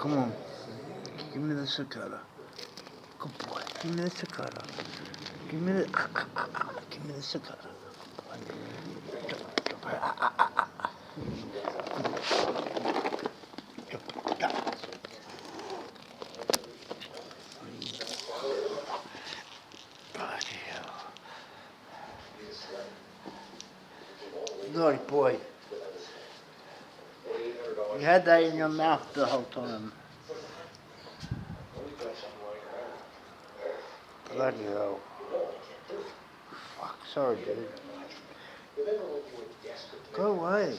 Come on. Give me the cigar. Good boy. Give me the cigar. Give me the... Give me the cigar. Bloody hell. Naughty boy. You had that in your mouth the whole time. Bloody hell. Fuck, sorry, dude. Go away.